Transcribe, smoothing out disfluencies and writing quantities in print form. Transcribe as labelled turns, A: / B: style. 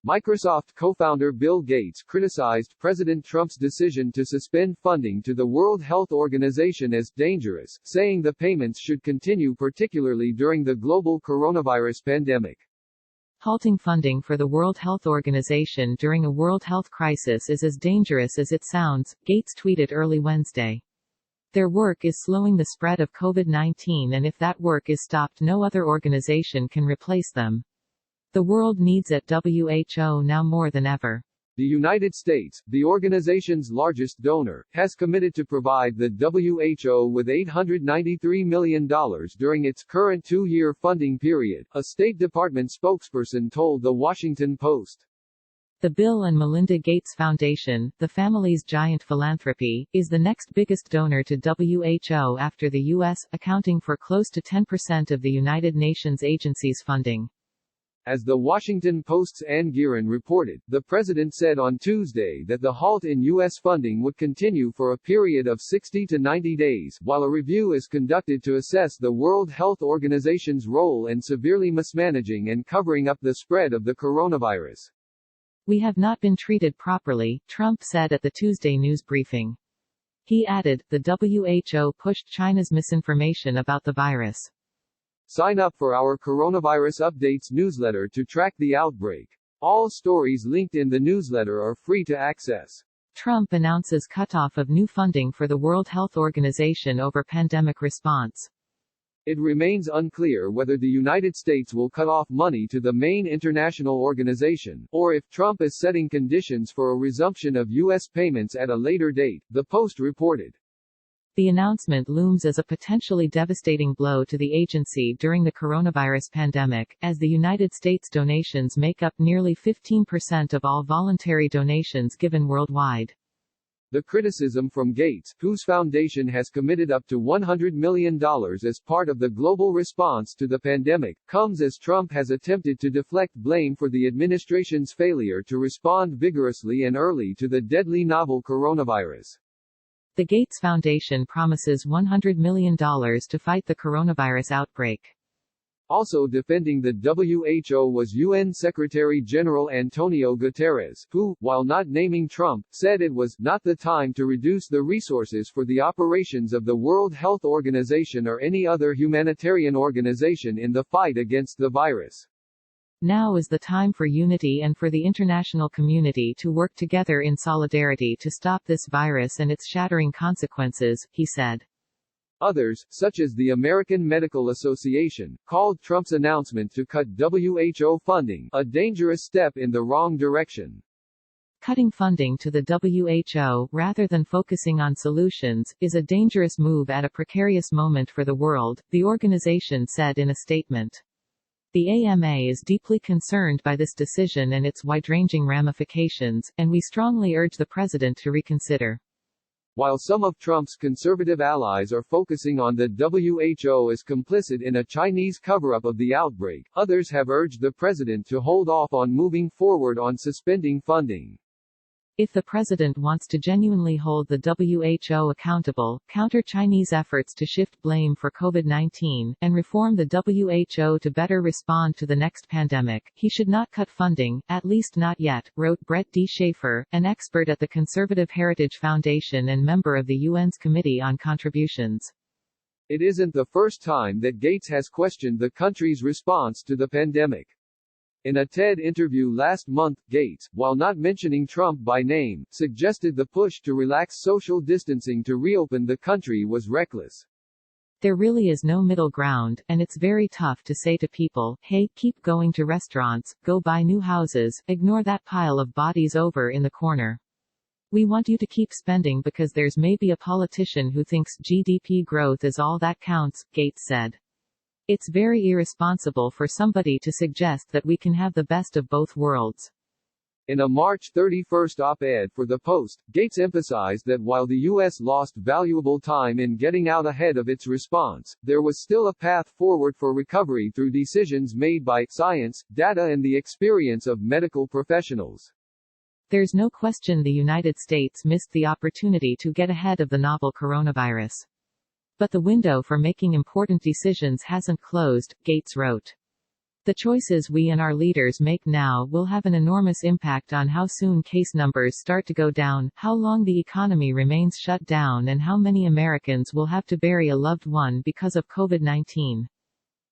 A: Microsoft co-founder Bill Gates criticized President Trump's decision to suspend funding to the World Health Organization as dangerous, saying the payments should continue particularly during the global coronavirus pandemic.
B: Halting funding for the World Health Organization during a world health crisis is as dangerous as it sounds, Gates tweeted early Wednesday. Their work is slowing the spread of COVID-19, and if that work is stopped, no other organization can replace them. The world needs it WHO now more than ever.
A: The United States, the organization's largest donor, has committed to provide the WHO with $893 million during its current two-year funding period, a State Department spokesperson told The Washington Post.
B: The Bill and Melinda Gates Foundation, the family's giant philanthropy, is the next biggest donor to WHO after the U.S., accounting for close to 10% of the United Nations agency's funding.
A: As the Washington Post's Ann Gearan reported, the president said on Tuesday that the halt in U.S. funding would continue for a period of 60 to 90 days, while a review is conducted to assess the World Health Organization's role in severely mismanaging and covering up the spread of the coronavirus.
B: We have not been treated properly, Trump said at the Tuesday news briefing. He added, the WHO pushed China's misinformation about the virus.
A: Sign up for our Coronavirus Updates newsletter to track the outbreak. All stories linked in the newsletter are free to access.
B: Trump announces cutoff of new funding for the World Health Organization over pandemic response.
A: It remains unclear whether the United States will cut off money to the main international organization, or if Trump is setting conditions for a resumption of U.S. payments at a later date, the Post reported.
B: The announcement looms as a potentially devastating blow to the agency during the coronavirus pandemic, as the United States donations make up nearly 15% of all voluntary donations given worldwide.
A: The criticism from Gates, whose foundation has committed up to $100 million as part of the global response to the pandemic, comes as Trump has attempted to deflect blame for the administration's failure to respond vigorously and early to the deadly novel coronavirus.
B: The Gates Foundation promises $100 million to fight the coronavirus outbreak.
A: Also defending the WHO was UN Secretary-General Antonio Guterres, who, while not naming Trump, said it was not the time to reduce the resources for the operations of the World Health Organization or any other humanitarian organization in the fight against the virus.
B: Now is the time for unity and for the international community to work together in solidarity to stop this virus and its shattering consequences, he said.
A: Others, such as the American Medical Association, called Trump's announcement to cut WHO funding a dangerous step in the wrong direction.
B: Cutting funding to the WHO, rather than focusing on solutions, is a dangerous move at a precarious moment for the world, the organization said in a statement. The AMA is deeply concerned by this decision and its wide-ranging ramifications, and we strongly urge the president to reconsider.
A: While some of Trump's conservative allies are focusing on the WHO as complicit in a Chinese cover-up of the outbreak, others have urged the president to hold off on moving forward on suspending funding. If the president wants to genuinely hold the WHO accountable, counter Chinese efforts to shift blame for COVID-19, and reform the WHO to better respond to the next pandemic, he should not cut funding, at least not yet, wrote Brett D. Schaefer, an expert at the Conservative Heritage Foundation and member of the UN's Committee on Contributions. It isn't the first time that Gates has questioned the country's response to the pandemic. In a TED interview last month, Gates, while not mentioning Trump by name, suggested the push to relax social distancing to reopen the country was reckless. There really is no middle ground, and it's very tough to say to people, hey, keep going to restaurants, go buy new houses, ignore that pile of bodies over in the corner. We want you to keep spending because there's maybe a politician who thinks GDP growth is all that counts, Gates said. It's very irresponsible for somebody to suggest that we can have the best of both worlds. In a March 31 op-ed for The Post, Gates emphasized that while the U.S. lost valuable time in getting out ahead of its response, there was still a path forward for recovery through decisions made by science, data and the experience of medical professionals. There's no question the United States missed the opportunity to get ahead of the novel coronavirus. But the window for making important decisions hasn't closed, Gates wrote.
B: The choices we and our leaders make now will have an enormous impact on how soon case numbers start to go down, how long the economy remains shut down, and how many Americans will have to bury a loved one because of COVID-19.